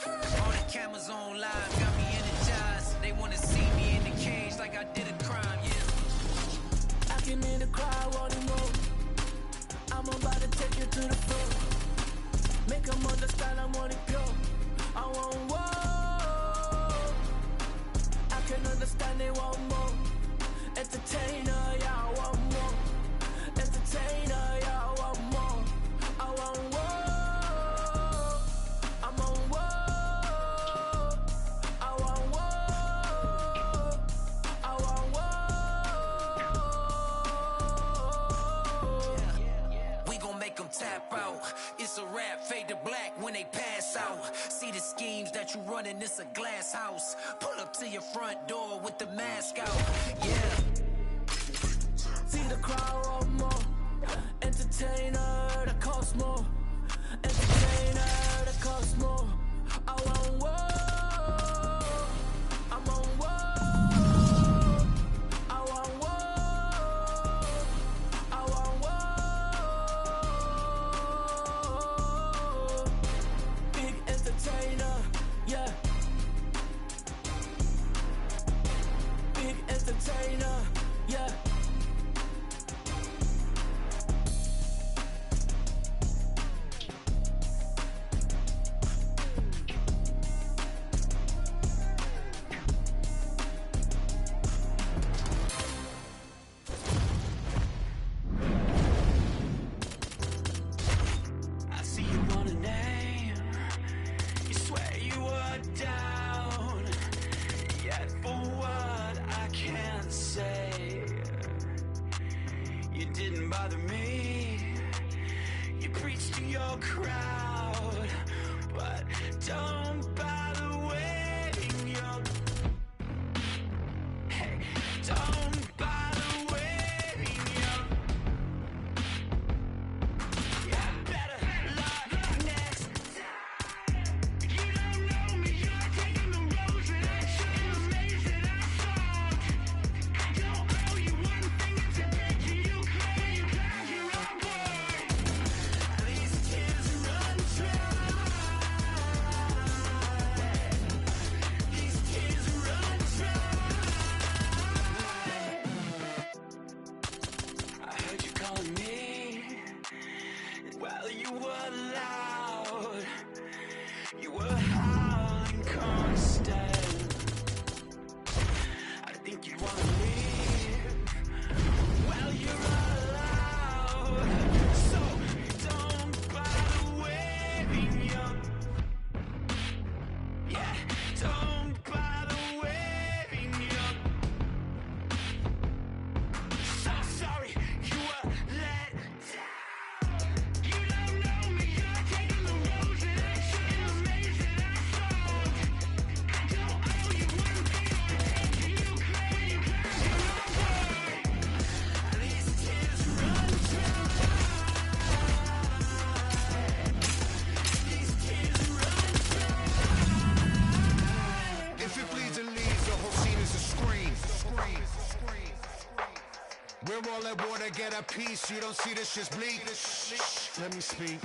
All the cameras on live got me energized. They wanna see me in the cage like I did a crime, yeah. I came in the crowd wanting more. I'm about to take you to the floor. Make them understand I want it pure. I want more. I can understand they want more. Entertainer, yeah, I want more. Entertainer, yeah, I want more. I want more. I'm on war. I want war. I want war. We gon' make them tap out. It's a rap, fade to black when they pass out. See the schemes that you running, it's a glass house. Pull up to your front door with the mask out. Yeah. See the crowd want more. Entertainer that costs more. Entertainer that costs more. I want war. I'm on war. I want war. I want war. Big entertainer, yeah. Big entertainer, yeah. Crowd, but don't bother waiting your. Hey, don't bother waiting your. Yeah, better luck next time. You don't know me, you're taking the roads that I took and the maze that I sought. I don't owe you one thing, it's a beg you clear, you got your own boy. These tears run dry. These tears run dry. I heard you calling me while you were loud. You were howling constant. I think you wanna leave. Well, you're allowed. So don't bother waiting young. Yeah, don't bother waiting young. So sorry you were let down. You don't know me, you're taking the roads that I took and the maze that I sought. I don't owe you one thing, I'll take you clear, you got your own boy. These tears run dry. These tears run dry. If it bleeds and leaves, the whole scene is a scream. We're all at war to get a piece. You don't see this just bleed. Let me speak.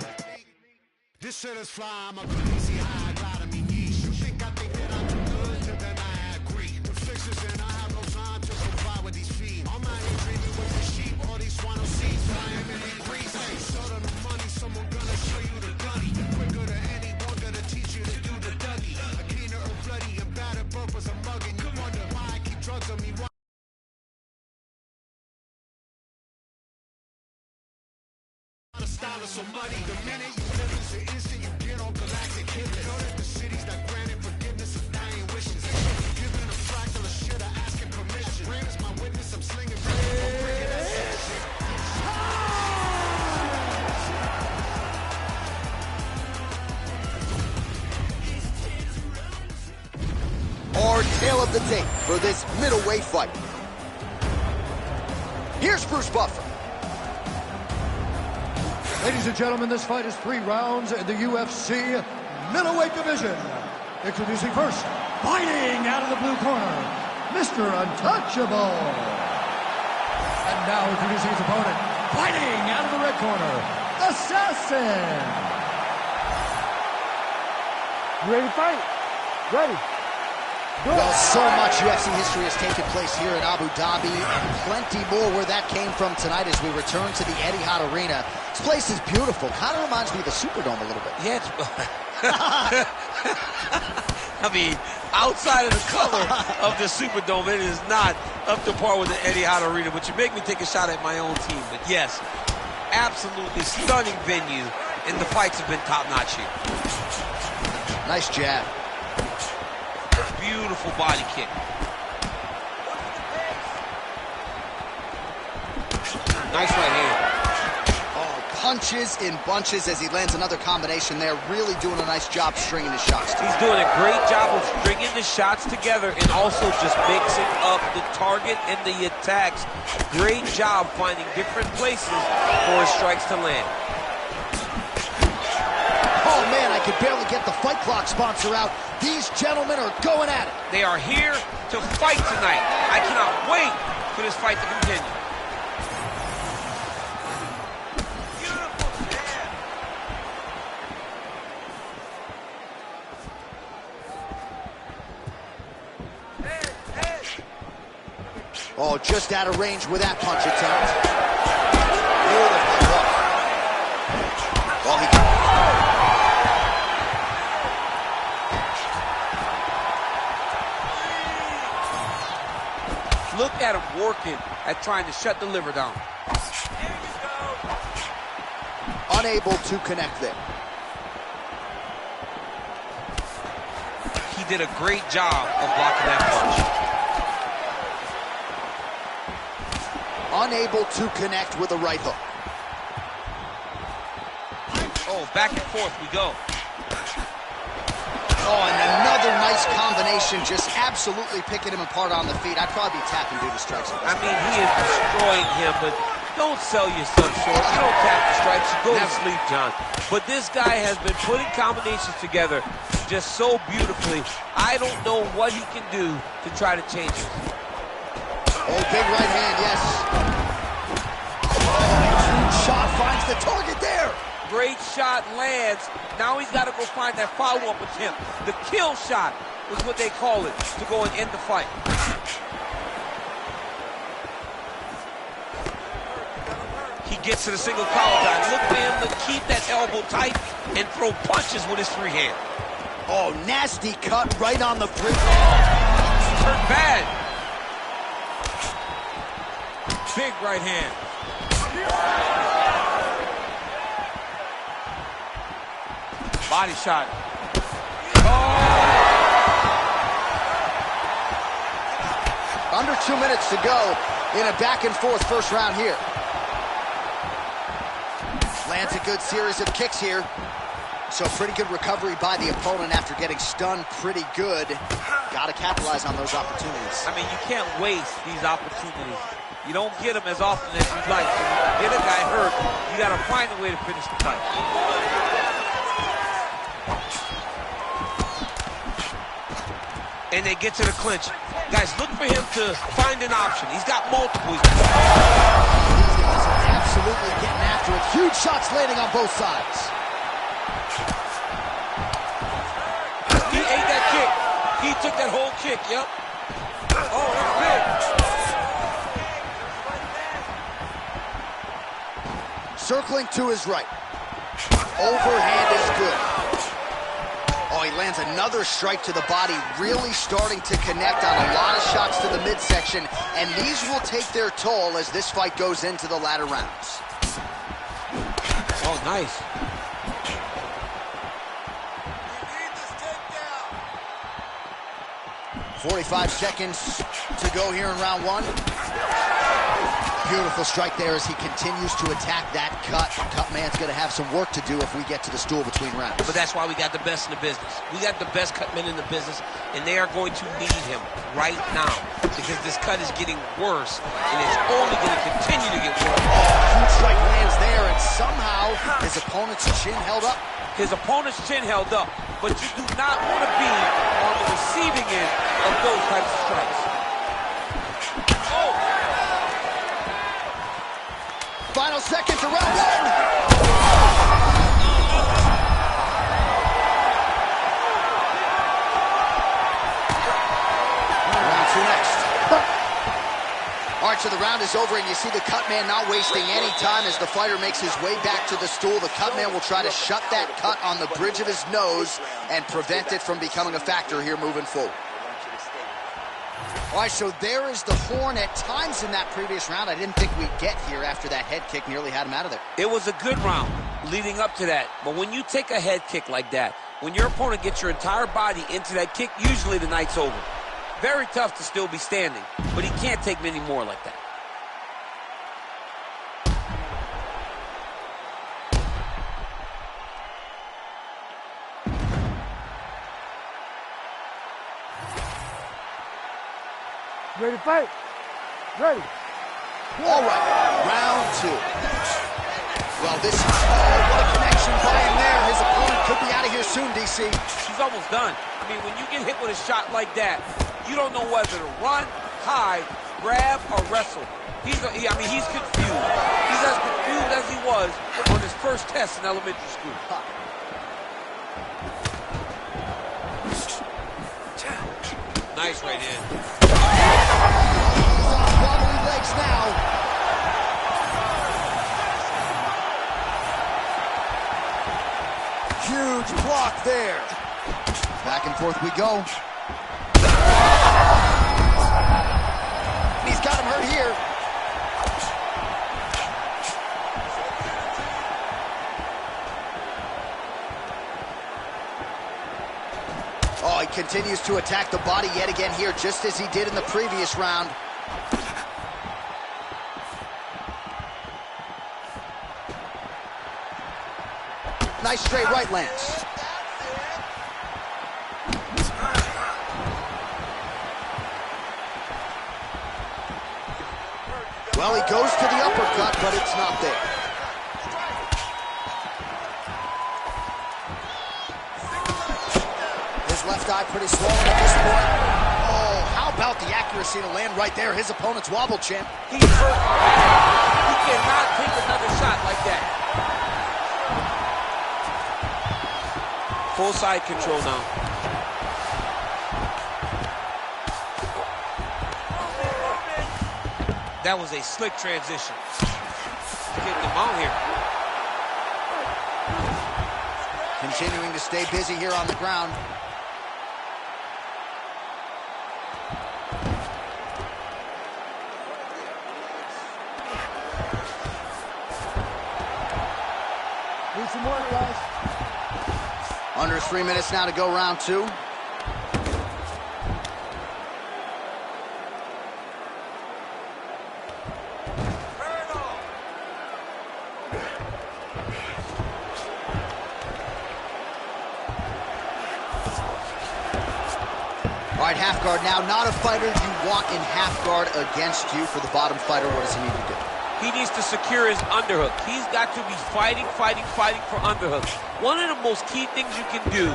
This shit is fly. I'm a crazy high, glide me niche. You think I think that I'm too good? To then I agree. The fixes and I have no time to comply with these feet. I'm out here dreaming with the sheep. All these swine seeds. Flying in grease. Hey, show them the money. Someone gonna show you the gunny. Quicker than anyone gonna teach you to do the Dougie. A keener or bloody and battered purpose. I'm mugging. You wonder why I keep drugs on me. Why the style is so muddy. The minute you live is the instant you get on galactic hitlist. Know that the cities that granted forgiveness of dying wishes. Giving a fractal of shit or asking permission. Rain is my witness. I'm slinging. I'm bringing that shit. Our tale of the tape for this middleweight fight. Here's Bruce Buffer. Ladies and gentlemen, this fight is 3 rounds in the UFC middleweight division. Introducing first, fighting out of the blue corner, Mr. Untouchable. And now introducing his opponent, fighting out of the red corner, Assassin. You ready to fight? Ready. Well, so much UFC history has taken place here in Abu Dhabi, and plenty more where that came from tonight as we return to the Etihad Arena. This place is beautiful. Kind of reminds me of the Superdome a little bit. Yeah, I mean, outside of the color of the Superdome, it is not up to par with the Etihad Arena, but you make me take a shot at my own team. But yes, absolutely stunning venue, and the fights have been top-notch here. Nice jab. Beautiful body kick. Nice right hand. Oh, punches in bunches as he lands another combination there. Really doing a nice job stringing his shots. He's doing a great job of stringing the shots together and also just mixing up the target and the attacks. Great job finding different places for his strikes to land. Oh man, I could barely get the Fight Clock sponsor out. These gentlemen are going at it. They are here to fight tonight. I cannot wait for this fight to continue. Oh, just out of range with that punch attempt. Beautiful hook. Well, he... Look at him working at trying to shut the liver down. Unable to connect there. He did a great job of blocking that punch. Unable to connect with a right hook. Oh, back and forth we go. Oh, and another nice combination, just absolutely picking him apart on the feet. I'd probably be tapping due to strikes. I mean, he is destroying him, but don't sell yourself short. You don't tap the strikes, you go to sleep, John. But this guy has been putting combinations together just so beautifully. I don't know what he can do to try to change it. Oh, big right hand, yes. Oh, shot finds the target there. Great shot lands. Now he's got to go find that follow-up attempt. The kill shot is what they call it, to go and end the fight. He gets to the single collar dive. Look for him to keep that elbow tight and throw punches with his free hand. Oh, nasty cut right on the bridge. Hurt bad. Big right hand. Body shot. Oh! Under 2 minutes to go in a back-and-forth first round here. Lands a good series of kicks here. So pretty good recovery by the opponent after getting stunned pretty good. Got to capitalize on those opportunities. I mean, you can't waste these opportunities. You don't get them as often as you'd like. So when you get a guy hurt, you got to find a way to finish the fight. And they get to the clinch. Guys, look for him to find an option. He's got multiple. These guys are absolutely getting after it. Huge shots landing on both sides. He ate that kick. He took that whole kick, yep. Oh, that's big. Circling to his right. Overhand is good. Oh, he lands another strike to the body, really starting to connect on a lot of shots to the midsection, and these will take their toll as this fight goes into the latter rounds. Oh, nice. 45 seconds to go here in round one. Beautiful strike there as he continues to attack that cut. Cut man's going to have some work to do if we get to the stool between rounds. But that's why we got the best in the business. We got the best cut men in the business, and they are going to need him right now because this cut is getting worse, and it's only going to continue to get worse. Huge strike lands there, and somehow his opponent's chin held up. His opponent's chin held up, but you do not want to be on the receiving end of those types of strikes. Final seconds to round one. stretch of the round is over, and you see the cut man not wasting any time as the fighter makes his way back to the stool. The cut man will try to shut that cut on the bridge of his nose and prevent it from becoming a factor here moving forward. All right, so there is the horn. At times in that previous round, I didn't think we'd get here after that head kick nearly had him out of there. It was a good round leading up to that, but when you take a head kick like that, when your opponent gets your entire body into that kick, usually the night's over. Very tough to still be standing, but he can't take many more like that. Ready to fight? Ready. All right, round two. Well, this is, what a connection by him there. His opponent could be out of here soon, DC. He's almost done. I mean, when you get hit with a shot like that, you don't know whether to run, hide, grab, or wrestle. He's confused. He's as confused as he was on his first test in elementary school. Nice right hand. Wobbly legs now. Huge block there. Back and forth we go. He's got him hurt here. Oh, he continues to attack the body yet again here, just as he did in the previous round. Nice straight right lands. Well, he goes to the uppercut, but it's not there. His left eye pretty swollen at this point. Oh, how about the accuracy to land right there? His opponent's wobble champ. He's hurt. He cannot take another shot like that. Full side control now. That was a slick transition. Getting him out here. Continuing to stay busy here on the ground. Need some more, guys. Under 3 minutes now to go, round two. All right, half guard now. Not a fighter you want in half guard against you. For the bottom fighter, what does he need to do? He needs to secure his underhook. He's got to be fighting for underhooks. One of the most key things you can do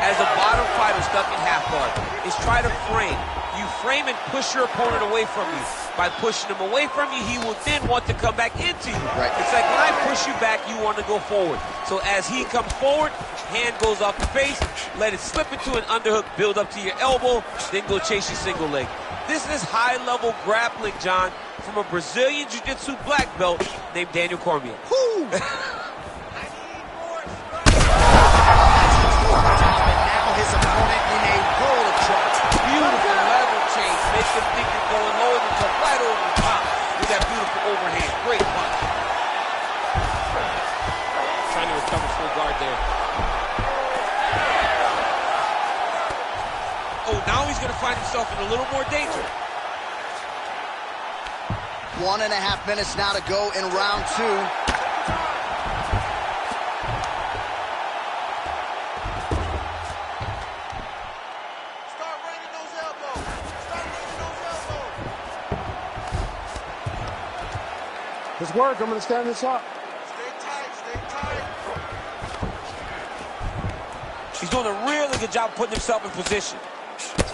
as a bottom fighter stuck in half guard is try to frame. You frame and push your opponent away from you. By pushing him away from you, he will then want to come back into you. Right. It's like when I push you back, you want to go forward. So as he comes forward, hand goes off the face, let it slip into an underhook, build up to your elbow, then go chase your single leg. This is high-level grappling, John, from a Brazilian Jiu-Jitsu black belt named Daniel Cormier. Woo! And now his opponent in a world of trouble. Beautiful level change. Makes him think you're going low and come right over the top with that beautiful overhand. Great punch. Trying to recover full guard there. Oh, now he's going to find himself in a little more danger. 1.5 minutes now to go in round two. Start bringing those elbows. Start bringing those elbows. This work. I'm going to stand this up. Stay tight. Stay tight. He's doing a really good job putting himself in position.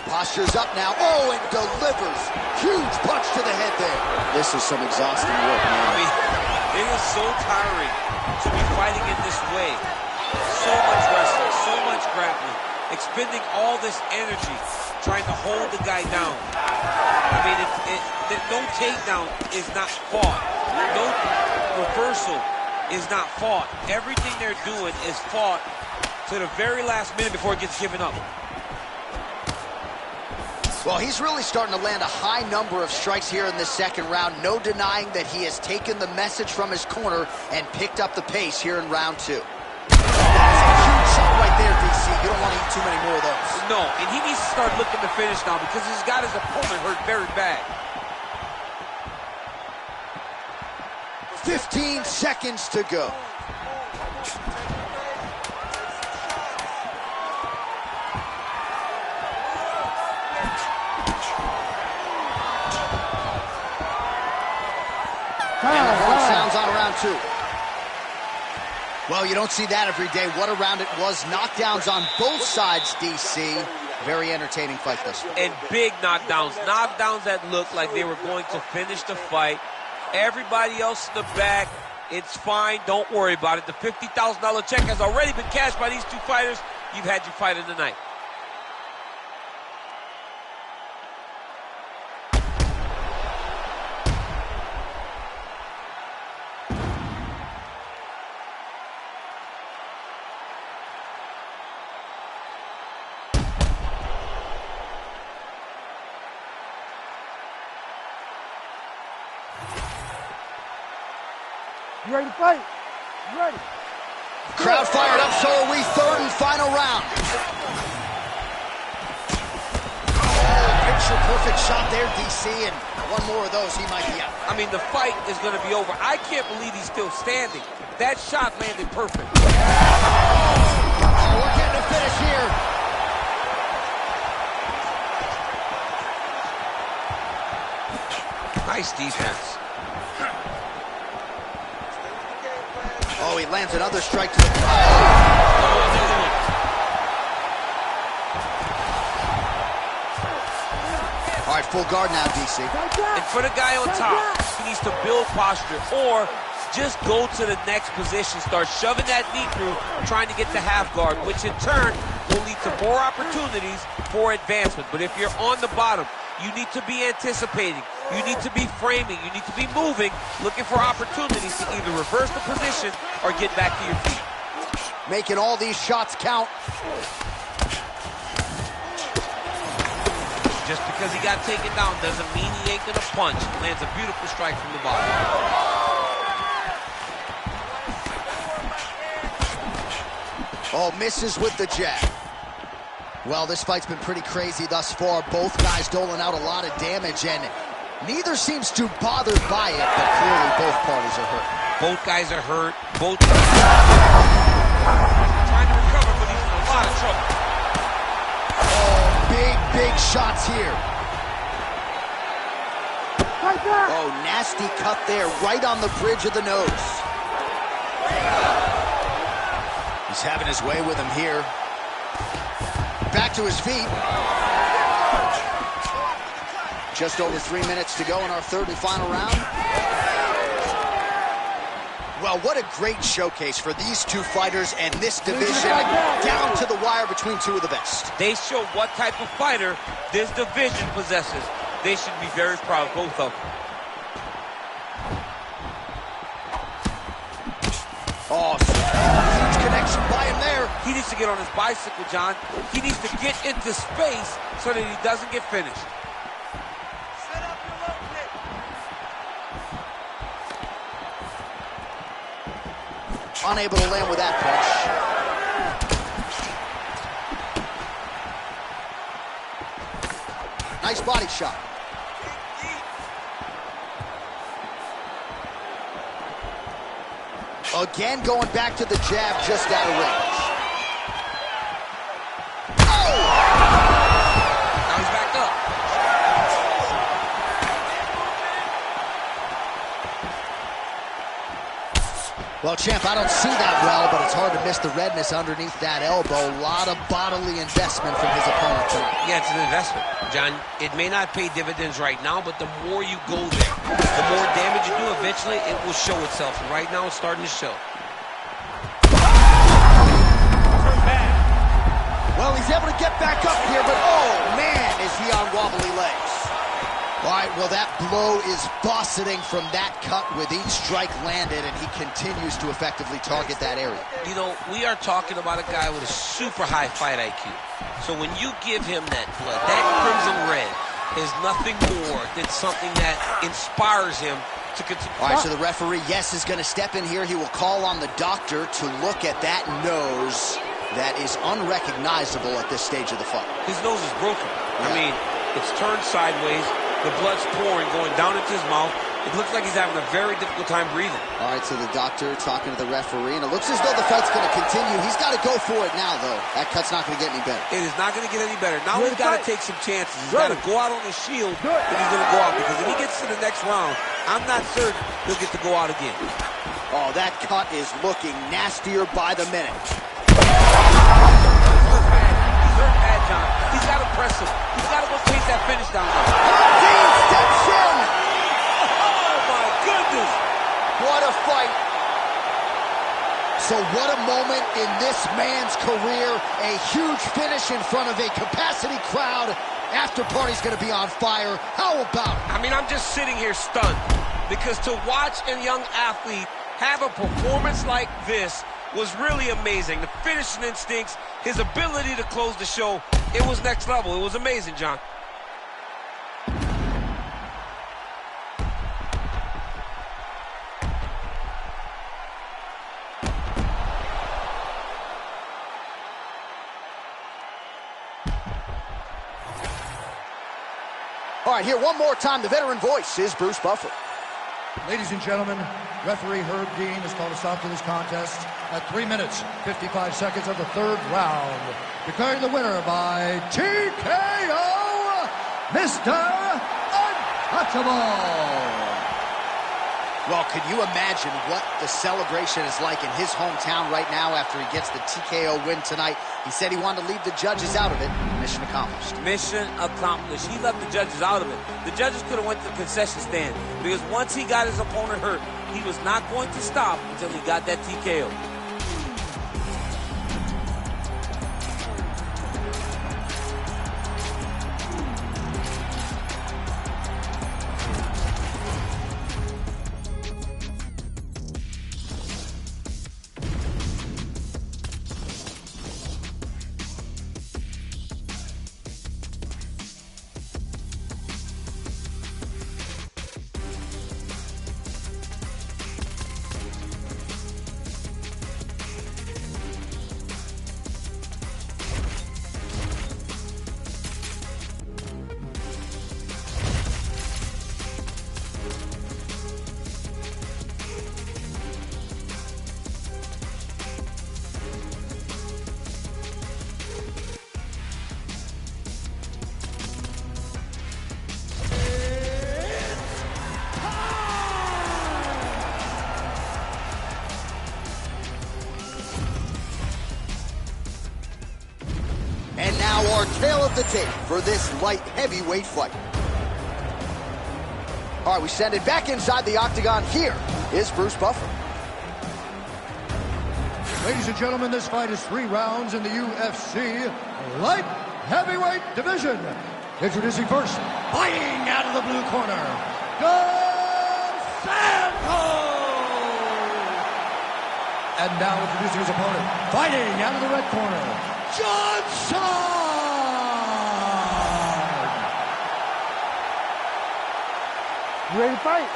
Posture's up now. Oh, and delivers. Huge punch to the head there. This is some exhausting work, I man. mean, it is so tiring to be fighting in this way. So much wrestling, so much grappling. expending all this energy trying to hold the guy down. I mean, no takedown is not fought. No reversal is not fought. Everything they're doing is fought to the very last minute before it gets given up. Well, he's really starting to land a high number of strikes here in this second round. No denying that he has taken the message from his corner and picked up the pace here in round 2. That's a huge shot right there, DC. You don't want to eat too many more of those. No, and he needs to start looking to finish now because he's got his opponent hurt very bad. 15 seconds to go. And the horn sounds on round 2. Well, you don't see that every day. What a round it was. Knockdowns on both sides, DC. Very entertaining fight this one. And big knockdowns. Knockdowns that looked like they were going to finish the fight. Everybody else in the back, it's fine. Don't worry about it. The $50,000 check has already been cashed by these two fighters. You've had your fight of the night. You ready to fight? You ready? Crowd fired up, so are we. Third and final round. Oh, picture-perfect shot there, DC, and one more of those, he might be out. I mean, the fight is going to be over. I can't believe he's still standing. That shot landed perfect. Oh, we're getting a finish here. Nice defense. Oh, he lands another strike to the... Oh! All right, full guard now, DC. And for the guy on top, he needs to build posture or just go to the next position, start shoving that knee through, trying to get to half guard, which in turn will lead to more opportunities for advancement. But if you're on the bottom, you need to be anticipating. You need to be framing. You need to be moving, looking for opportunities to either reverse the position or get back to your feet. Making all these shots count. Just because he got taken down doesn't mean he ain't gonna punch. Lands a beautiful strike from the bottom. Oh, misses with the jab. Well, this fight's been pretty crazy thus far. Both guys doling out a lot of damage, and neither seems too bothered by it, but clearly both parties are hurt. Both guys are hurt. Both trying to recover, but he's in a lot of trouble. Oh, big shots here. Right there. Oh, nasty cut there, right on the bridge of the nose. He's having his way with him here. Back to his feet. Just over 3 minutes to go in our third and final round. Well, what a great showcase for these two fighters and this division, down to the wire between two of the best. They show what type of fighter this division possesses. They should be very proud, both of them. Oh, huge connection by him there. He needs to get on his bicycle, John. He needs to get into space so that he doesn't get finished. Set up your low kick. Unable to land with that punch. Nice body shot. Again, going back to the jab, just out of range. Oh! Now he's back up. Well, champ, I don't see that well, but it's hard to miss the redness underneath that elbow. A lot of bodily investment from his opponent tonight. Yeah, it's an investment, John. It may not pay dividends right now, but the more you go there, the more damage you do, eventually it will show itself. And right now, it's starting to show. Well, he's able to get back up here, but oh, man, is he on wobbly legs. All right, well, that blow is buffeting from that cut with each strike landed, and he continues to effectively target that area. You know, we are talking about a guy with a super high fight IQ. So when you give him that blood, that crimson red is nothing more than something that inspires him to continue. All right, so the referee, yes, is going to step in here. He will call on the doctor to look at that nose that is unrecognizable at this stage of the fight. His nose is broken. I mean, it's turned sideways. The blood's pouring, going down into his mouth. It looks like he's having a very difficult time breathing. All right, so the doctor talking to the referee, and it looks as though the fight's going to continue. He's got to go for it now, though. That cut's not going to get any better. It is not going to get any better. Now he's got to take some chances. He's got to go out on his shield if he's going to go out, because if he gets to the next round, I'm not certain he'll get to go out again. Oh, that cut is looking nastier by the minute. He's hurt bad, John. He's got to press him. He's got to go chase that finish down there. Dean steps in. Oh, my goodness. What a fight. So what a moment in this man's career. A huge finish in front of a capacity crowd. After party's going to be on fire. How about it? I mean, I'm just sitting here stunned, because to watch a young athlete have a performance like this was really amazing. The finishing instincts, his ability to close the show, it was next level. It was amazing, John. All right, here one more time. The veteran voice is Bruce Buffer. Ladies and gentlemen, referee Herb Dean has called a stop to this contest at 3 minutes, 55 seconds of the third round. Declaring the winner by TKO, Mr. Untouchable. Well, could you imagine what the celebration is like in his hometown right now after he gets the TKO win tonight? He said he wanted to leave the judges out of it. Mission accomplished. Mission accomplished. He left the judges out of it. The judges could have went to the concession stand, because once he got his opponent hurt, he was not going to stop until he got that TKO. And now our tail of the tape for this light heavyweight fight. All right, we send it back inside the octagon. Here is Bruce Buffer. Ladies and gentlemen, this fight is 3 rounds in the UFC light heavyweight division. Introducing first, fighting out of the blue corner, Dos Santos. And now introducing his opponent, fighting out of the red corner, Johnson. You ready to fight?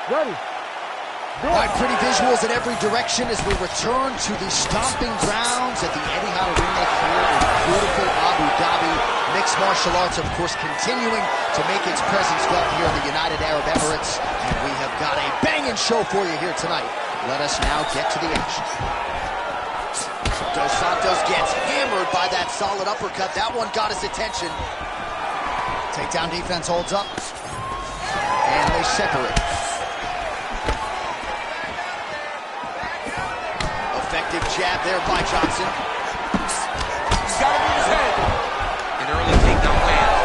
Ready. All right, pretty visuals in every direction as we return to the stomping grounds at the Etihad Arena here in beautiful Abu Dhabi. Mixed martial arts, of course, continuing to make its presence felt here in the United Arab Emirates. And we have got a banging show for you here tonight. Let us now get to the action. Dos Santos gets hammered by that solid uppercut. That one got his attention. Takedown defense holds up. And they separate. Effective jab there by Johnson. He's got to move his head. An early takedown lands.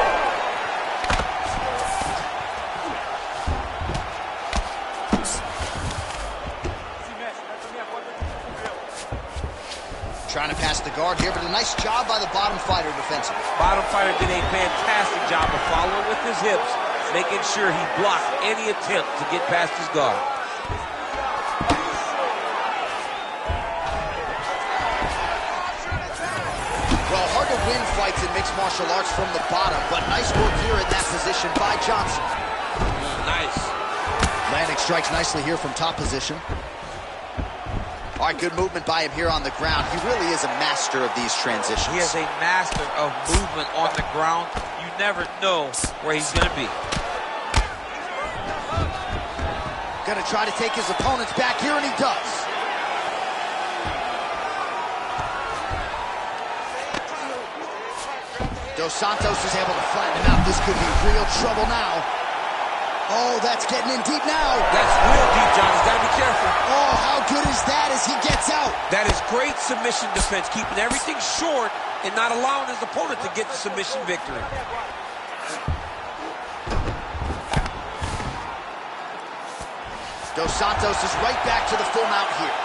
Trying to pass the guard. guard here, but a nice job by the bottom fighter defensively. Bottom fighter did a fantastic job of following with his hips, making sure he blocked any attempt to get past his guard. Well, hard to win fights in mixed martial arts from the bottom, but nice work here in that position by Johnson. Nice. Landing strikes nicely here from top position. All right, good movement by him here on the ground. He really is a master of these transitions. He is a master of movement on the ground. You never know where he's going to be. Gonna try to take his opponents back here, and he does. Dos Santos is able to flatten him out. This could be real trouble now. Oh, that's getting in deep now. That's real deep, John. He's got to be careful. Oh, how good is that as he gets out? That is great submission defense, keeping everything short and not allowing his opponent to get the submission victory. Dos Santos is right back to the full mount here.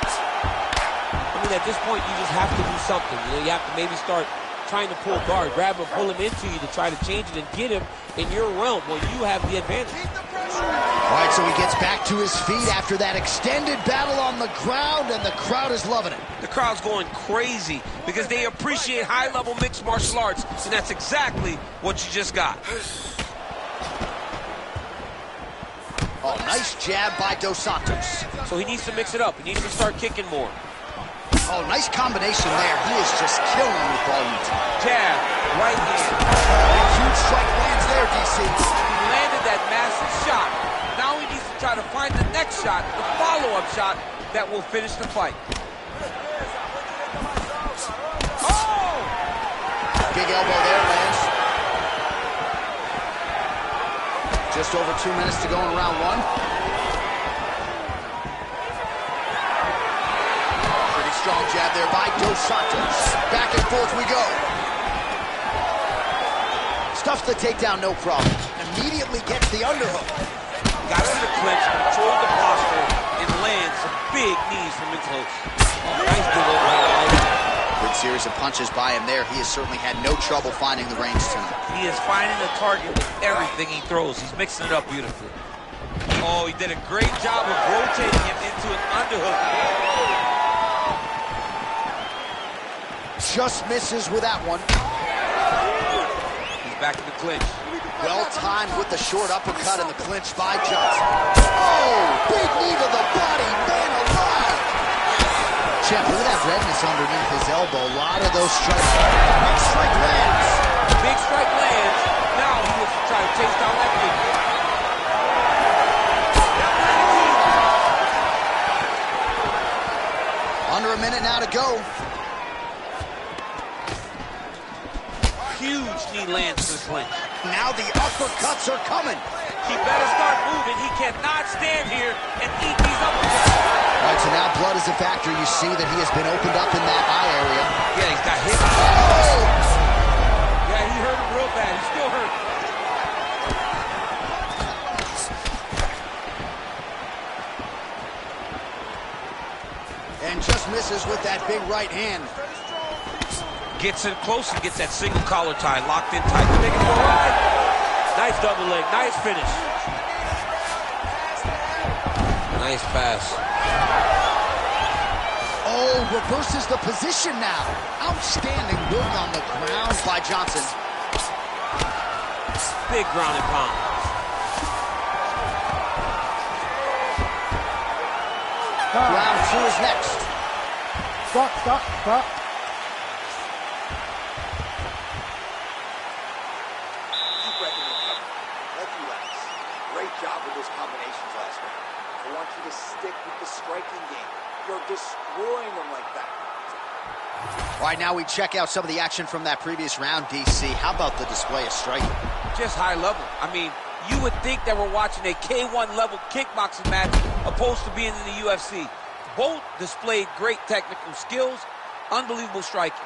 I mean, at this point, you just have to do something. You know, you have to maybe start trying to pull guard, grab him, pull him into you to try to change it and get him in your realm where you have the advantage. All right, so he gets back to his feet after that extended battle on the ground, and the crowd is loving it. The crowd's going crazy because they appreciate high-level mixed martial arts, and that's exactly what you just got. Oh, nice jab by Dos Santos. So he needs to mix it up. He needs to start kicking more. Oh, nice combination there. He is just killing with volume. Jab, right hand. A huge strike lands there, DC. He landed that massive shot. Now he needs to try to find the next shot, the follow-up shot that will finish the fight. Oh! Big elbow there lands. Just over 2 minutes to go in round one. Pretty strong jab there by Dos Santos. Back and forth we go. Stuffs the takedown, no problem. Immediately gets the underhook. Got to the clinch, controlled the posture, and lands some big knees from in close. Oh, nice delivery. Good series of punches by him there. He has certainly had no trouble finding the range tonight. He is finding the target with everything he throws. He's mixing it up beautifully. Oh, he did a great job of rotating him into an underhook. Just misses with that one. He's back in the clinch. Well timed with the short uppercut in the clinch by Johnson. Oh, big knee to the body, man alive. Champ, look at that redness underneath his elbow. A lot of those strikes. Big strike lands. Big strike lands. Now he wants to try to chase down that big. Under a minute now to go. Huge knee lands to the clinch. Now the uppercuts are coming. He better start moving. He cannot stand here and eat these uppercuts. All right, so now blood is a factor. You see that he has been opened up in that eye area. Yeah, he's got hit. Oh! Yeah, he hurt him real bad. He's still hurt. And just misses with that big right hand. Gets in close and gets that single collar tie locked in tight. Take it for a ride. Nice double leg. Nice finish. Nice pass. Oh, reverses the position now. Outstanding work on the ground by Johnson. Big ground and pound. Round two is next. Stop. Great job with those combinations last night. I want you to stick with the striking game. You're destroying them like that. All right, now we check out some of the action from that previous round, DC. How about the display of striking? Just high level. I mean, you would think that we're watching a K1 level kickboxing match opposed to being in the UFC. Both displayed great technical skills, unbelievable striking.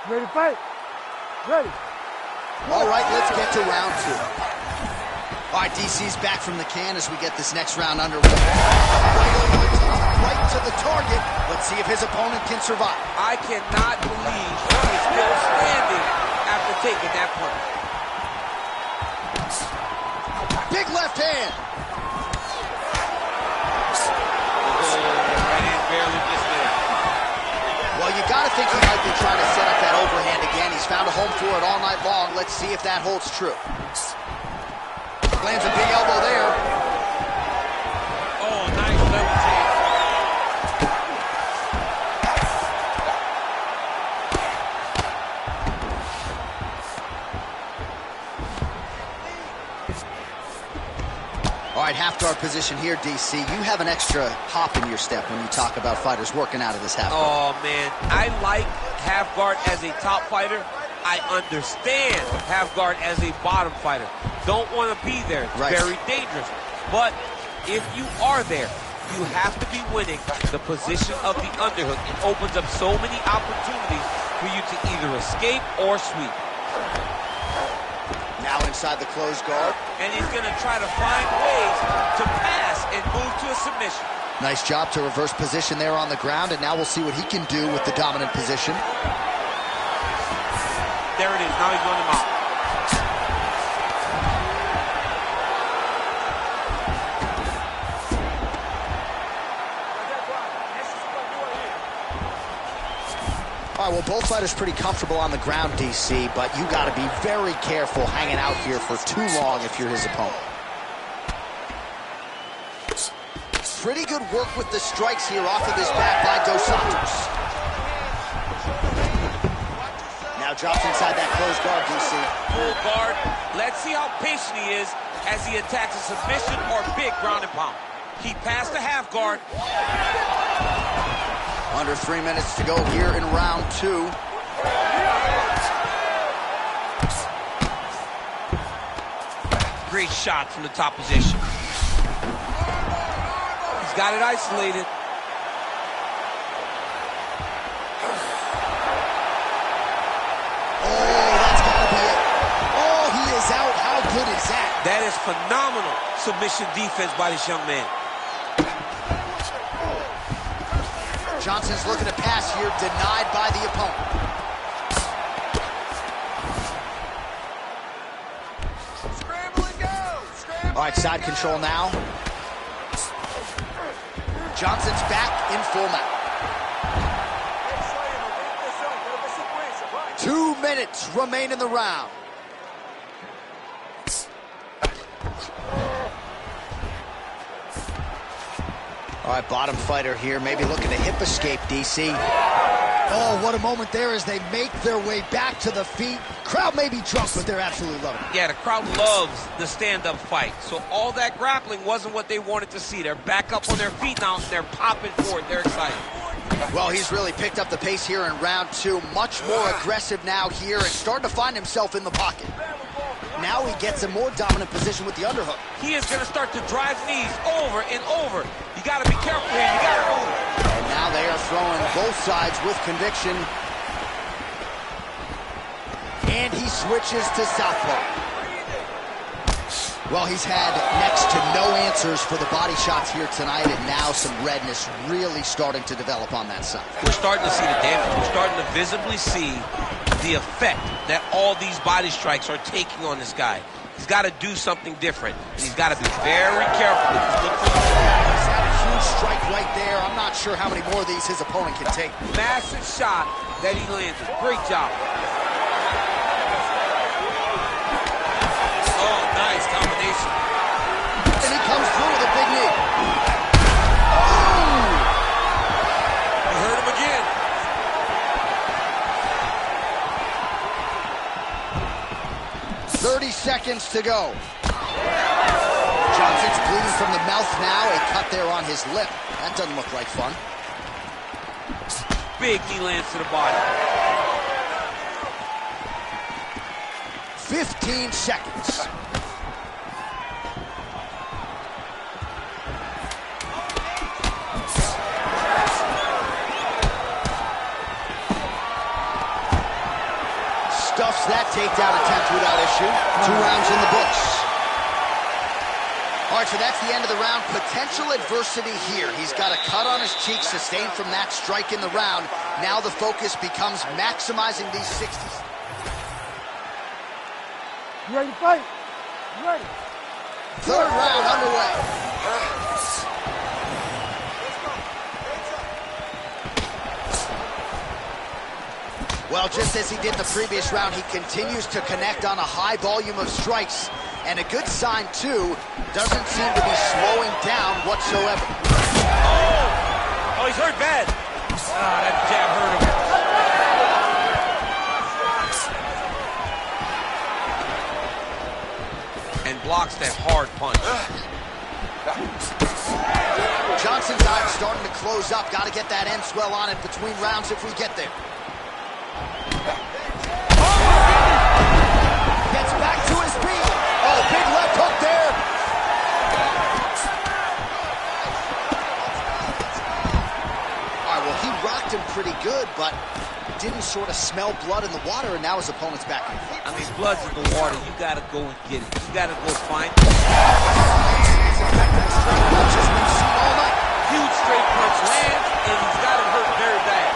Ready to fight? Ready. All right, let's get to round two. All All right, DC's back from the can as we get this next round underway. Right over the top, right to the target. Let's see if his opponent can survive. I cannot believe he is still standing after taking that punch. Big left hand. Right hand barely missed there. Well, you got to think he might be trying to set up that overhand again. He's found a home for it all night long. Let's see if that holds true. Lands a big elbow there. Oh, nice level change. All right, half guard position here, DC. You have an extra hop in your step when you talk about fighters working out of this half guard. Oh, man. I like half guard as a top fighter. I understand half guard as a bottom fighter. Don't want to be there. It's very dangerous. But if you are there, you have to be winning the position of the underhook. It opens up so many opportunities for you to either escape or sweep. Now inside the closed guard. And he's going to try to find ways to pass and move to a submission. Nice job to reverse position there on the ground, and now we'll see what he can do with the dominant position. There it is. Now he's going him out. All right, well, both fighters pretty comfortable on the ground, DC, but you got to be very careful hanging out here for too long if you're his opponent. Pretty good work with the strikes here off of his back by Dos Santos. Now drops inside that closed guard, DC. Full guard. Let's see how patient he is as he attacks a submission or big ground and pound. He passed the half guard. Under 3 minutes to go here in round 2. Great shot from the top position. He's got it isolated. Oh, that's got to be it. Oh, he is out. How good is that? That is phenomenal submission defense by this young man. Johnson's looking to pass here, denied by the opponent. Scramble and go! Scramble. All right, side control now. Johnson's back in full mount. 2 minutes remain in the round. All right, bottom fighter here, maybe looking to hip escape, DC. Oh, what a moment there as they make their way back to the feet. Crowd may be drunk, but they're absolutely loving it. Yeah, the crowd loves the stand-up fight. So all that grappling wasn't what they wanted to see. They're back up on their feet now, and they're popping forward. They're excited. Well, he's really picked up the pace here in round 2. Much more aggressive now here and starting to find himself in the pocket. Now he gets a more dominant position with the underhook. He is going to start to drive knees over and over. You got to be careful here. You got to move. And now they are throwing both sides with conviction. And he switches to southpaw. Well, he's had next to no answers for the body shots here tonight, and now some redness really starting to develop on that side. We're starting to see the damage. We're starting to visibly see the effect that all these body strikes are taking on this guy. He's got to do something different, and he's got to be very careful. He's had a huge strike right there. I'm not sure how many more of these his opponent can take. Massive shot that he landed. Great job. Oh, nice combination. And he comes through with a big knee. Oh! You heard him again. 30 seconds to go. Johnson's bleeding from the mouth now. A cut there on his lip. That doesn't look like fun. Big knee lands to the body. 15 seconds. Stuffs that takedown attempt without issue. 2 rounds in the books. All right, so that's the end of the round. Potential adversity here. He's got a cut on his cheek sustained from that strike in the round. Now the focus becomes maximizing these 60s. You ready to fight? You ready? Third round underway. Well, just as he did in the previous round, he continues to connect on a high volume of strikes. And a good sign, too, doesn't seem to be slowing down whatsoever. Oh, he's hurt bad. That jab hurt him. And blocks that hard punch. Johnson's eyes starting to close up. Got to get that end swell on it between rounds if we get there. Gets back to his feet. Oh, big left hook there. All right, well, he rocked him pretty good, but didn't sort of smell blood in the water, and now his opponent's back in the fight. I mean, blood's in the water. You got to go and get it. You got to go find it. Huge straight punch lands, and he's got him hurt very bad.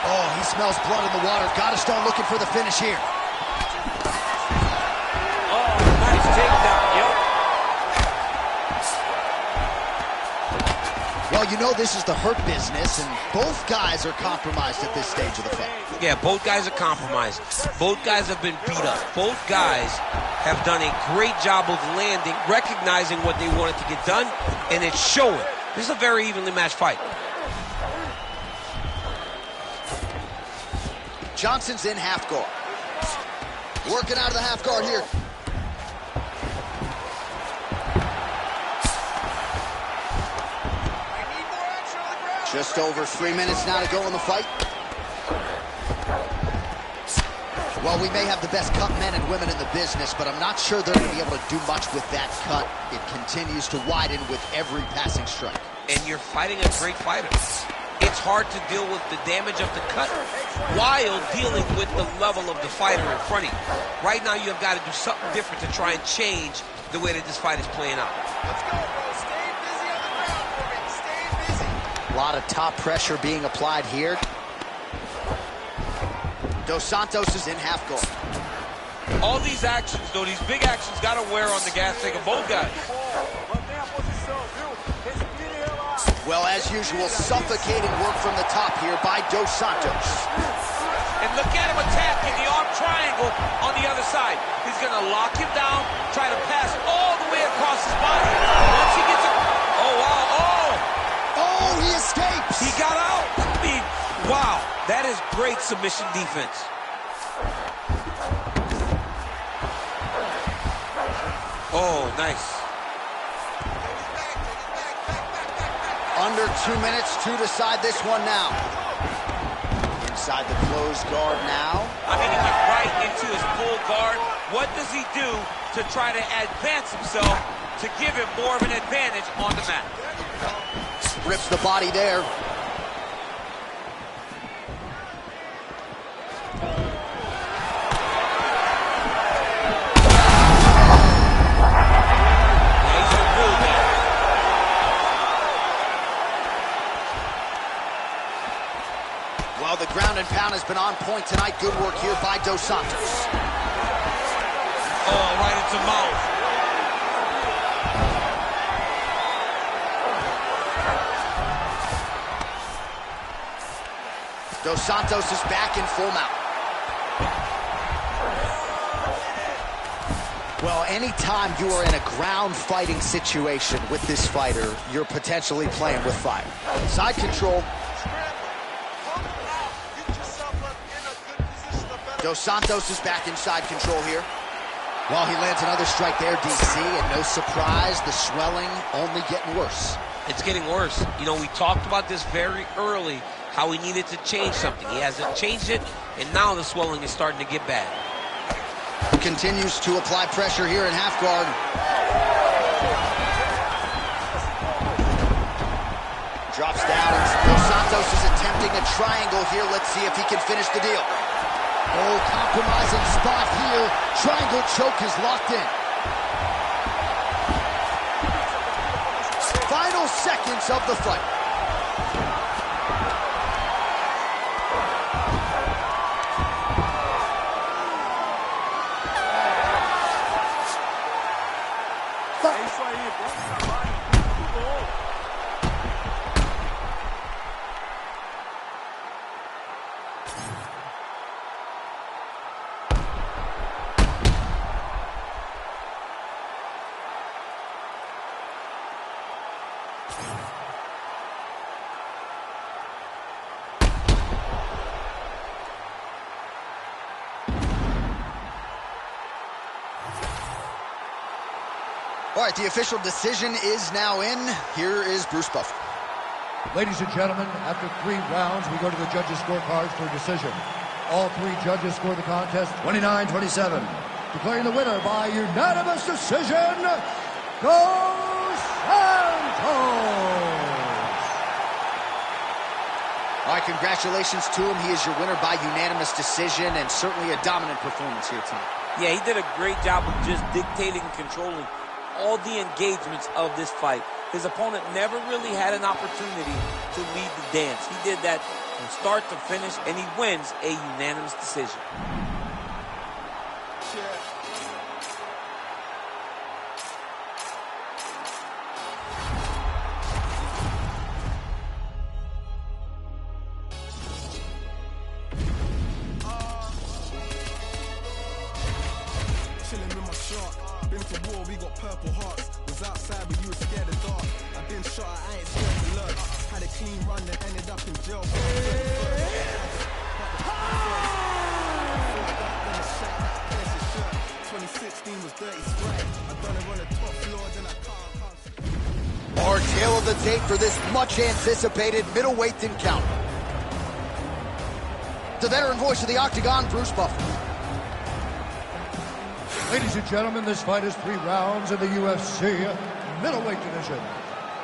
Oh, he smells blood in the water. Got to start looking for the finish here. Oh, nice takedown. Yep. Well, you know this is the hurt business, and both guys are compromised at this stage of the fight. Yeah, both guys are compromised. Both guys have been beat up. Both guys have done a great job of landing, recognizing what they wanted to get done, and it's showing. This is a very evenly matched fight. Johnson's in half guard. Working out of the half guard here. Just over 3 minutes now to go in the fight. Well, we may have the best cut men and women in the business, but I'm not sure they're going to be able to do much with that cut. It continues to widen with every passing strike. And you're fighting a great fighter. It's hard to deal with the damage of the cut while dealing with the level of the fighter in front of you. Right now, you have got to do something different to try and change the way that this fight is playing out. Let's go, bro. Stay busy on the ground for me. Stay busy. A lot of top pressure being applied here. Dos Santos is in half guard. All these actions, though, these big actions got to wear on the gas tank of both guys. Well, as usual, suffocating work from the top here by Dos Santos. And look at him attacking the arm triangle on the other side. He's going to lock him down, try to pass all the way across his body. Once he gets it, oh, wow, oh! Oh, he escapes! He got out. I mean, wow, that is great submission defense. Oh, nice. Under 2 minutes to decide this one now. Inside the closed guard now. I mean, he went right into his full guard. What does he do to try to advance himself to give him more of an advantage on the mat? Rips the body there. Well, the ground and pound has been on point tonight. Good work here by Dos Santos. Oh, right into mouth. Dos Santos is back in full mount. Well, anytime you are in a ground fighting situation with this fighter, you're potentially playing with fire. Side control. Dos Santos is back inside control here. Well, he lands another strike there, DC, and no surprise, the swelling only getting worse. It's getting worse. You know, we talked about this very early, how he needed to change something. He hasn't changed it, and now the swelling is starting to get bad. Continues to apply pressure here in half guard. Drops down. Dos Santos is attempting a triangle here. Let's see if he can finish the deal. Oh, compromising spot here. Triangle choke is locked in. Final seconds of the fight. All right, the official decision is now in. Here is Bruce Buffer. Ladies and gentlemen, after 3 rounds, we go to the judges' scorecards for a decision. All 3 judges score the contest 29-27. Declaring the winner by unanimous decision, Dos Santos! All right, congratulations to him. He is your winner by unanimous decision, and certainly a dominant performance here tonight. Yeah, he did a great job of just dictating and controlling all the engagements of this fight. His opponent never really had an opportunity to lead the dance. He did that from start to finish, and he wins a unanimous decision. Chilling with my shark. Been to war, we got purple hearts. Was outside, but you were scared of dark. I've been shot, I ain't scared to lurch. Had a clean run, then ended up in jail. 2016 was dirty sprite. I've done it on the top floor, then I can't. Our tale of the tape for this much-anticipated middleweight encounter. The veteran voice of the Octagon, Bruce Buffer. Ladies and gentlemen, this fight is 3 rounds in the UFC middleweight division.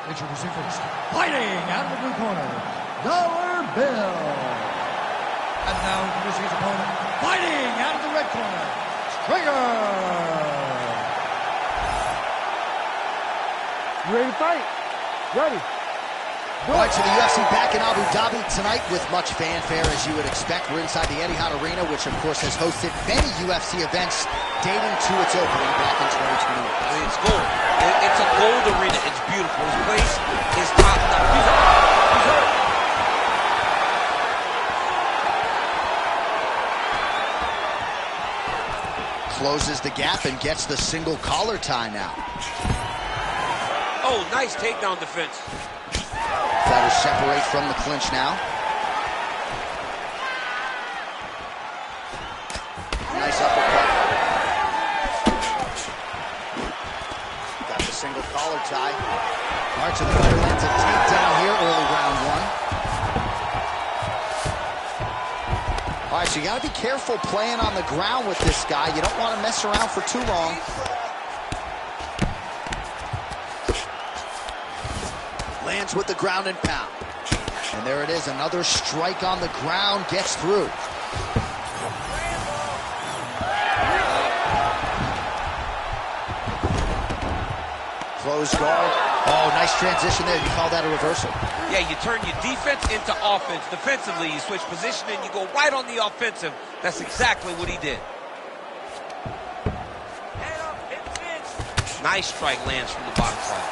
Introducing first, fighting out of the blue corner, Dollar Bill. And now introducing his opponent, fighting out of the red corner, Stringer. You ready to fight? Ready. All right, so the UFC back in Abu Dhabi tonight with much fanfare, as you would expect. We're inside the Etihad Arena, which, of course, has hosted many UFC events dating to its opening back in 2021. I mean, it's gold. It's a gold arena. It's beautiful. This place is top notch. He's hurt. Closes the gap and gets the single collar tie now. Oh, nice takedown defense. Fighters separate from the clinch now. Nice uppercut. Got the single collar tie. All right, so the fighter lands a takedown here early round 1. All right, so you got to be careful playing on the ground with this guy. You don't want to mess around for too long. Lands with the ground and pound. And there it is, another strike on the ground, gets through. Close guard. Oh, nice transition there. You call that a reversal? Yeah, you turn your defense into offense. Defensively, you switch position and you go right on the offensive. That's exactly what he did. Nice strike lands from the bottom side.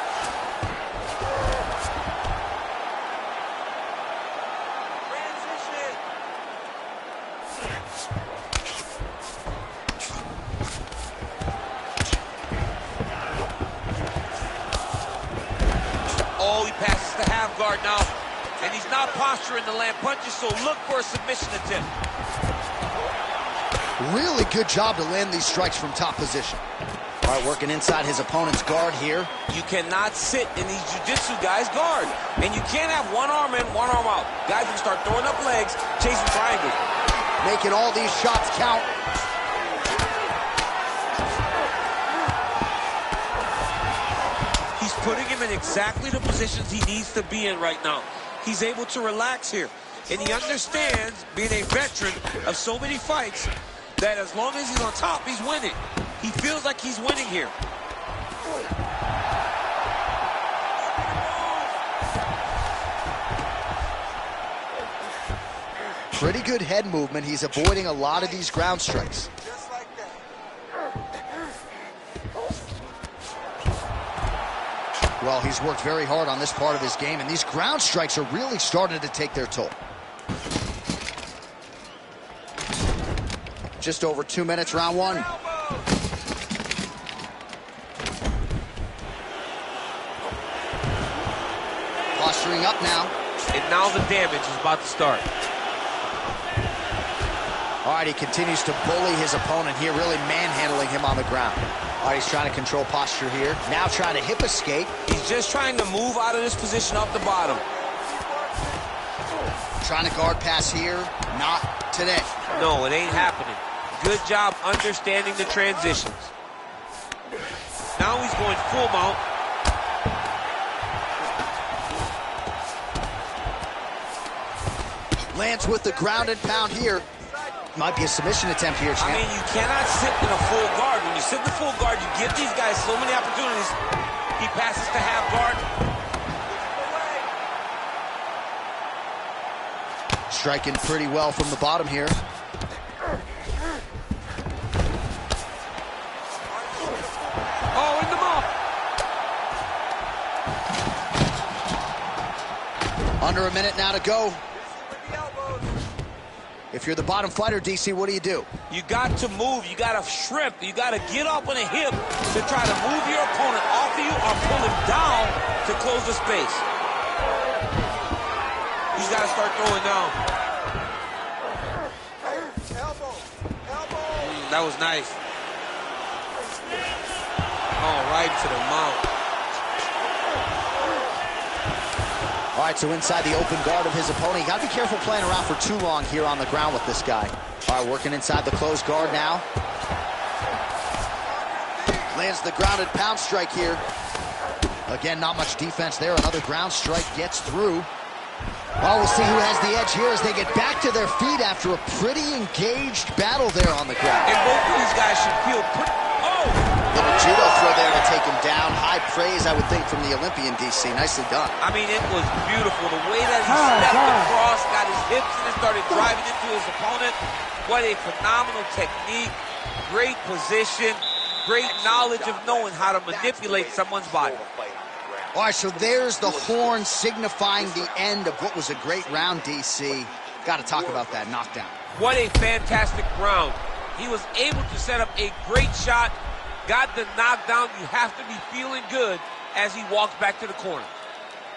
Oh, he passes the half guard now, and he's not posturing to land punches, so look for a submission attempt. Really good job to land these strikes from top position. All right, working inside his opponent's guard here. You cannot sit in these jiu-jitsu guys' guard, and you can't have one arm in, one arm out. Guys can start throwing up legs, chasing triangles. Making all these shots count. He's putting him in exactly the positions he needs to be in right now. He's able to relax here. And he understands, being a veteran of so many fights, that as long as he's on top, he's winning. He feels like he's winning here. Pretty good head movement. He's avoiding a lot of these ground strikes. Well, he's worked very hard on this part of his game, and these ground strikes are really starting to take their toll. Just over 2 minutes, round one. Posturing up now. And now the damage is about to start. All right, he continues to bully his opponent here, really manhandling him on the ground. All right, he's trying to control posture here. Now trying to hip escape. He's just trying to move out of this position off the bottom. Trying to guard pass here. Not today. No, it ain't happening. Good job understanding the transitions. Now he's going full mount. Lands with the ground and pound here. Might be a submission attempt here, champ. I mean, you cannot sit in a full guard. When you sit in the full guard, you give these guys so many opportunities. He passes to half guard. Striking pretty well from the bottom here. Oh, in the mouth. Under a minute now to go. If you're the bottom fighter, DC, what do? You got to move. You got to shrimp. You got to get up on a hip to try to move your opponent off of you or pull him down to close the space. He's got to start throwing down. That was nice. Oh, right to the mouth. All right, so inside the open guard of his opponent. You got to be careful playing around for too long here on the ground with this guy. All right, working inside the closed guard now. Lands the grounded pound strike here. Again, not much defense there. Another ground strike gets through. Well, we'll see who has the edge here as they get back to their feet after a pretty engaged battle there on the ground. And both of these guys should feel pretty... Oh! Little judo throw there to take him down. High praise, I would think, from the Olympian, DC. Nicely done. I mean, it was beautiful. The way that he stepped across, got his hips in and started driving into his opponent. What a phenomenal technique. Great position. Great knowledge of knowing how to manipulate someone's body. All right, so there's the horn signifying the end of what was a great round, DC. Got to talk about that knockdown. What a fantastic round. He was able to set up a great shot, got the knockdown. You have to be feeling good as he walks back to the corner.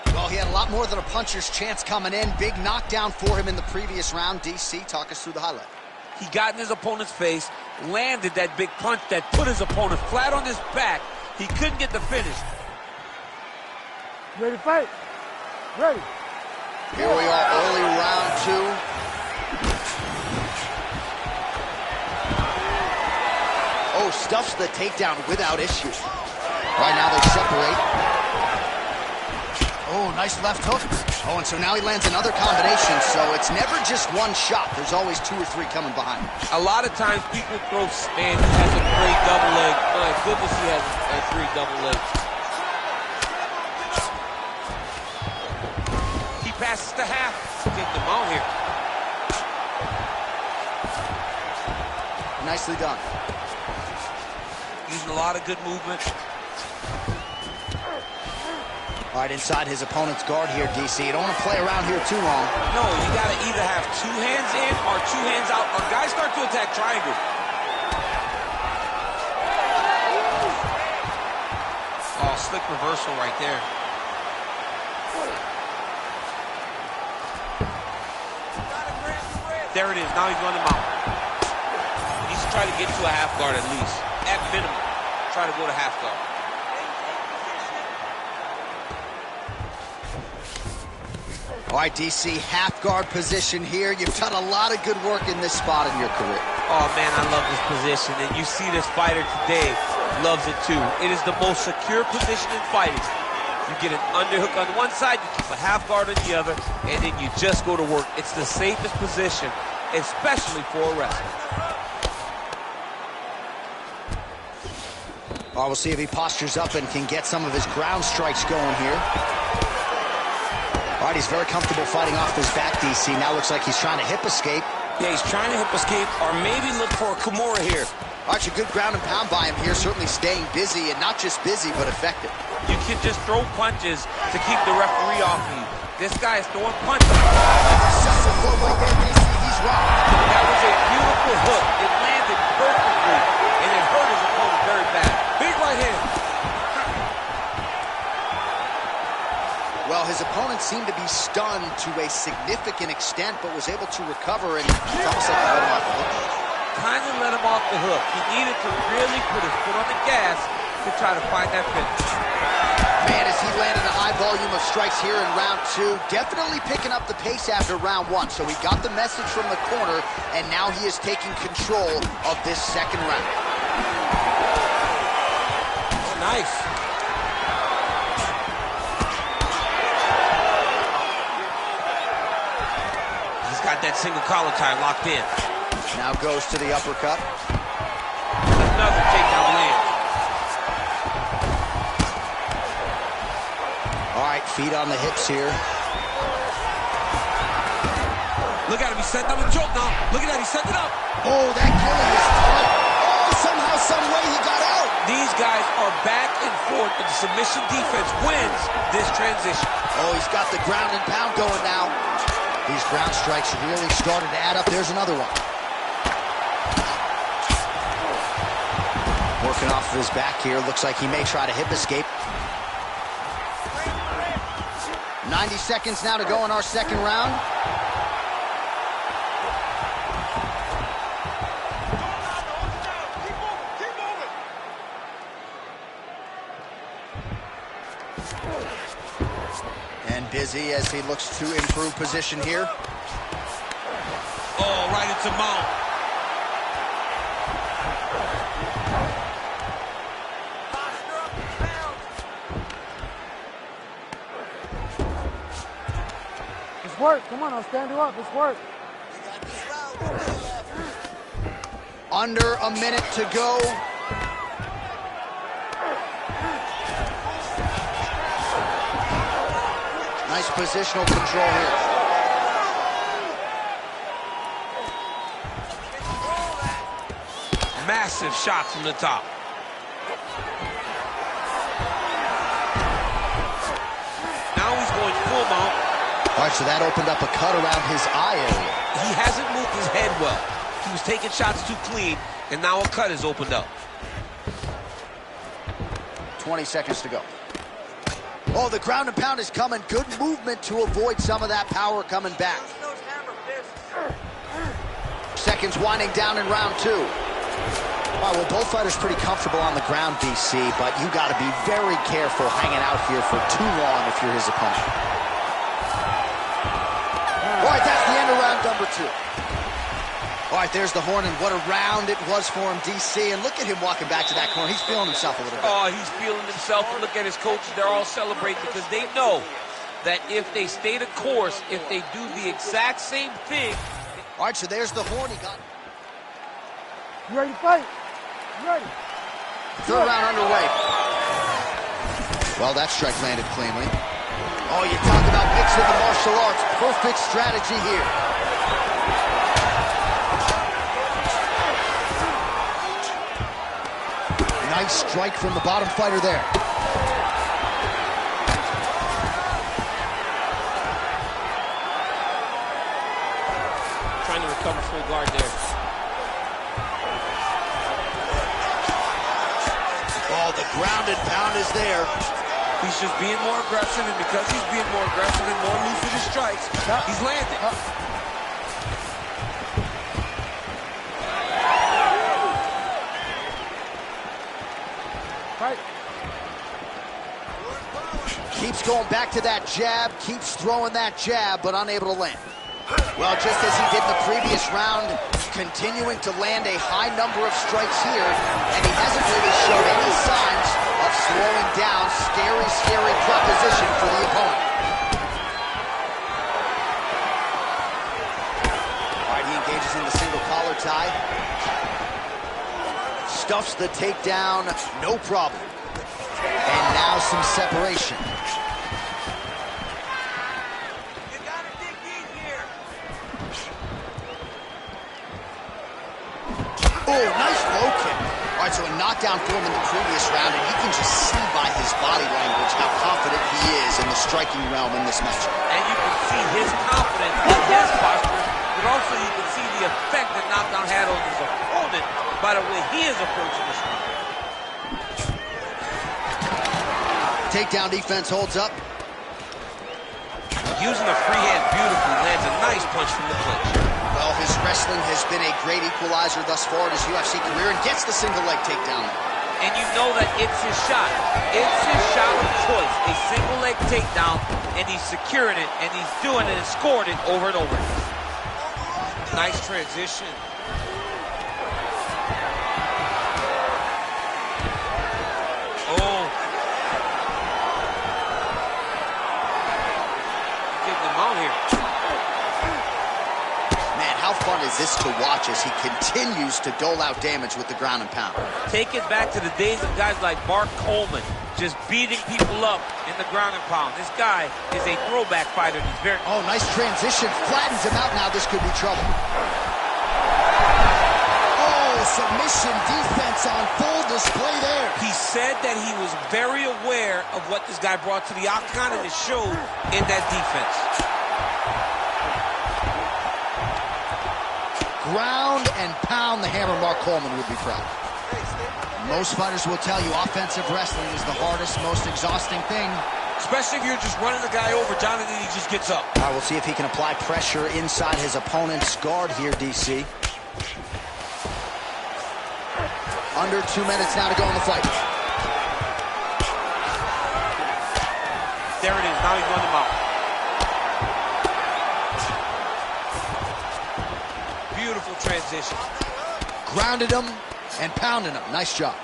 Well, he had a lot more than a puncher's chance coming in. Big knockdown for him in the previous round. DC, talk us through the highlight. He got in his opponent's face, landed that big punch that put his opponent flat on his back. He couldn't get the finish. Ready to fight? Ready. Here we are, early round two. Oh, stuffs the takedown without issue. Right now they separate. Oh, nice left hook. Oh, and so now he lands another combination, so it's never just one shot. There's always 2 or 3 coming behind. A lot of times people throw, man, he has a great double leg. My goodness, he has a 3 double leg. He passes to half. Take them out here. Nicely done. Using a lot of good movement. All right, inside his opponent's guard here, DC. You don't want to play around here too long. No, you got to either have 2 hands in or 2 hands out, or guys start to attack triangle. Oh, slick reversal right there. There it is. Now he's running out. He needs to try to get to a half guard at least. At minimum, try to go to half guard. All right, DC, half guard position here. You've done a lot of good work in this spot in your career. Oh, man, I love this position. And you see this fighter today loves it, too. It is the most secure position in fighting. You get an underhook on one side, you keep a half guard on the other, and then you just go to work. It's the safest position, especially for a wrestler. Well, we'll see if he postures up and can get some of his ground strikes going here. All right, he's very comfortable fighting off his back, DC. Now looks like he's trying to hip escape. Yeah, he's trying to hip escape or maybe look for a Kimura here. All right, a good ground and pound by him here, certainly staying busy, and not just busy, but effective. You can just throw punches to keep the referee off of you. This guy is throwing punches. Excessive look like that, DC. He's wrong. That was a beautiful hook. It landed perfectly, and it hurt his opponent very bad. Big right hand. Well, his opponent seemed to be stunned to a significant extent, but was able to recover, and it's almost like he let him off the hook. Kind of let him off the hook. He needed to really put his foot on the gas to try to find that finish. Man, as he landed a high volume of strikes here in round 2, definitely picking up the pace after round 1. So he got the message from the corner, and now he is taking control of this second round. Nice. He's got that single collar tie locked in. Now goes to the uppercut. Another takedown land. All right, feet on the hips here. Look at him, he's setting up a choke now. Look at that, he's setting it up. Oh, that killing is tight. Oh, somehow, some way he got out. These guys are back and forth, but the submission defense wins this transition. Oh, he's got the ground and pound going now. These ground strikes really started to add up. There's another one. Working off of his back here. Looks like he may try to hip escape. 90 seconds now to go in our second round. And busy as he looks to improve position here. Oh, right into mount. It's work. Come on, I'll stand you up. It's work. Under a minute to go. Nice positional control here. Massive shots from the top. Now he's going full mount. All right, so that opened up a cut around his eye area. He hasn't moved his head well. He was taking shots too clean, and now a cut has opened up. 20 seconds to go. Oh, the ground and pound is coming. Good movement to avoid some of that power coming back. Seconds winding down in round 2. All right, well, both fighters pretty comfortable on the ground, DC, but you got to be very careful hanging out here for too long if you're his opponent. All right, that's the end of round number 2. All right, there's the horn, and what a round it was for him, DC. And look at him walking back to that corner. He's feeling himself a little bit. Oh, he's feeling himself. And look at his coaches. They're all celebrating because they know that if they stay the course, if they do the exact same thing. All right, so there's the horn. He got. You ready to fight? You ready? Third round underway. Well, that strike landed cleanly. Oh, you talk about mixing the martial arts. Perfect strategy here. Nice strike from the bottom fighter there. Trying to recover full guard there. Oh, the ground and pound is there. He's just being more aggressive, and because he's being more aggressive and more loose with his strikes, he's landing. Fight. Keeps going back to that jab, keeps throwing that jab, but unable to land. Well, just as he did in the previous round, continuing to land a high number of strikes here, and he hasn't really shown any signs of of slowing down. Scary, scary proposition for the opponent. All right, he engages in the single collar tie. Stuffs the takedown, no problem. And now some separation. You gotta dig deep here. Oh, nice low kick. All right, so a knockdown for him in the previous round, and you can just see by his body language how confident he is in the striking realm in this match. And you can see his confidence in his posture, but also you can see the effect that knockdown had on his opponent by the way he is approaching this round. Takedown defense holds up. Using the free hand beautifully, lands a nice punch from the clinch. Well, his wrestling has been a great equalizer thus far in his UFC career and gets the single leg takedown. And you know that it's his shot. It's his shot of choice. A single leg takedown, and he's securing it, and he's doing it and scored it over and over. Nice transition. Oh. Getting him out here. Man, how fun is this to watch as he continues to dole out damage with the ground and pound? Take it back to the days of guys like Mark Coleman, just beating people up in the ground and pound. This guy is a throwback fighter. He's very... Oh, nice transition. Flattens him out now. This could be trouble. Oh, submission defense on full display there. He said that he was very aware of what this guy brought to the octagon, and it showed in that defense. Ground and pound the hammer. Mark Coleman would be proud. Most fighters will tell you offensive wrestling is the hardest, most exhausting thing. Especially if you're just running the guy over, Jonathan, he just gets up. All right, we'll see if he can apply pressure inside his opponent's guard here, DC. Under 2 minutes now to go in the fight. There it is. Now he's running him out. Beautiful transition. Grounded him and pounded him. Nice job.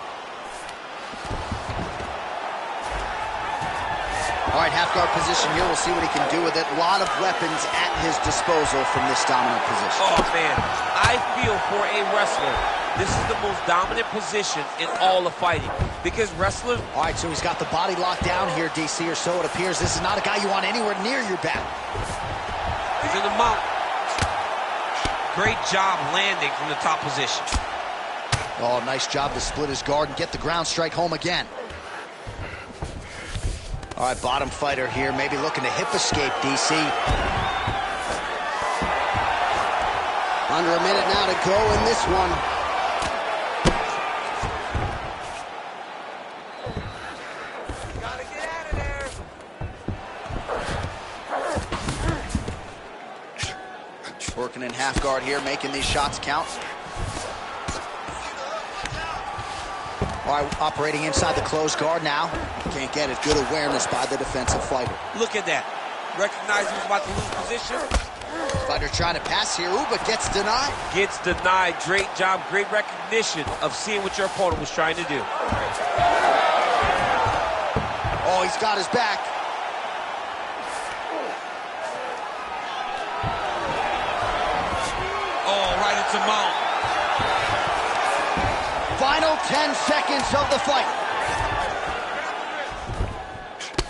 All right, half guard position here. We'll see what he can do with it. A lot of weapons at his disposal from this dominant position. Oh, man. I feel for a wrestler, this is the most dominant position in all of fighting. Because wrestlers... All right, so he's got the body locked down here, DC, or so it appears. This is not a guy you want anywhere near your back. He's in the mount. Great job landing from the top position. Oh, nice job to split his guard and get the ground strike home again. All right, bottom fighter here, maybe looking to hip escape, DC. Under a minute now to go in this one. Gotta get out of there. Working in half guard here, making these shots count. All right, operating inside the closed guard now. Can't get it. Good awareness by the defensive fighter. Look at that. Recognize he was about to lose position. Fighter trying to pass here. Ooh, but gets denied. Gets denied. Great job. Great recognition of seeing what your opponent was trying to do. Oh, he's got his back. Oh, right into mount. Final 10 seconds of the fight.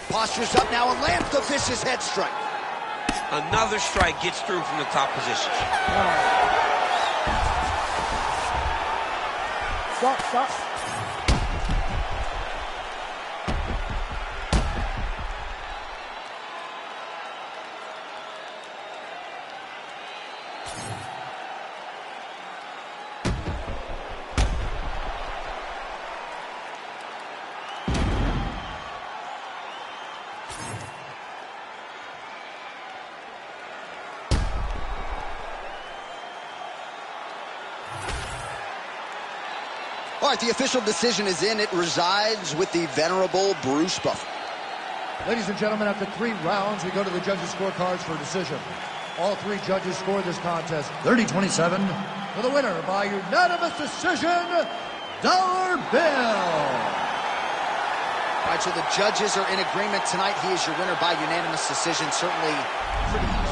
Postures up now and lands the vicious head strike. Another strike gets through from the top position. Stop. All right, the official decision is in. It resides with the venerable Bruce Buffer. Ladies and gentlemen, after 3 rounds, we go to the judges' scorecards for decision. All 3 judges scored this contest 30-27 for the winner by unanimous decision, Dollar Bill. All right, so the judges are in agreement tonight. He is your winner by unanimous decision. Certainly pretty easy.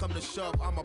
Come to shove, I'm a